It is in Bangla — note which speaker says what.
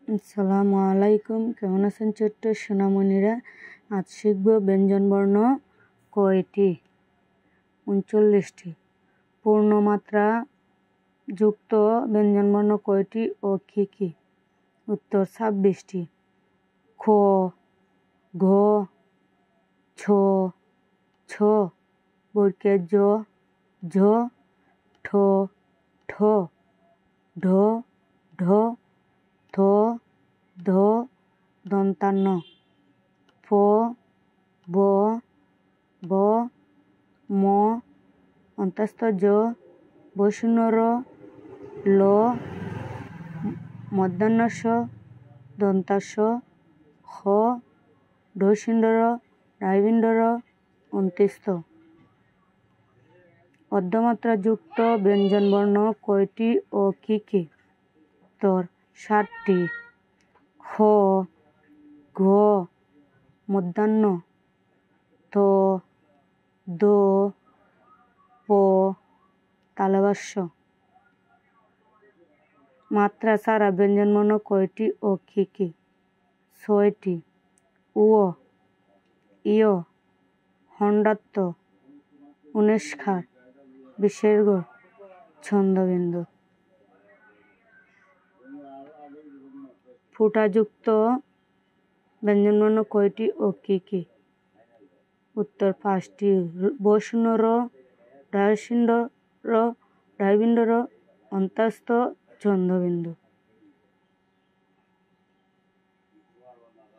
Speaker 1: আসসালামু আলাইকুম। কেমন আছেন ছোট্ট সোনামণিরা? আজ শিখব ব্যঞ্জনবর্ণ কয়টি? 39টি। পূর্ণমাত্রা যুক্ত ব্যঞ্জনবর্ণ কয়টি ও কী কী? উত্তর 26টি। খ, ঘ, ছ, ছ, বর্গে জ, ঝ, ঠ, ঠ, ঢ, ঢ, থ, ধ, দন্তান্ন, ফ, ব, ব, ম, অন্তস্থ জ, বসূন্য র, ল, মধ্যাহ্ন স, দন্তাস, খ, ঢ র, ডাইবিন্দ র, অন্ত্যস্ত। অর্ধমাত্রা যুক্ত ব্যঞ্জনবর্ণ কয়টি ও কী কী? উত্তর 7টি। খ, ঘ, মধ্যাহ্ন, ত, দ, প, তালব্য। মাত্রা ছাড়া ব্যঞ্জনবর্ণ কয়টি ও কী কী? 6টি। উ, ইয়, হন্যাত্ত, ঊনৈষ্কার, বিসর্গ, ছন্দবিন্দু। ফুটাযুক্ত ব্যঞ্জনবর্ণ কয়টি ও কী কী? উত্তর 5টি। বসূন্য র, ডাইবিন্দ র, অন্তস্থ, ছন্দবিন্দু।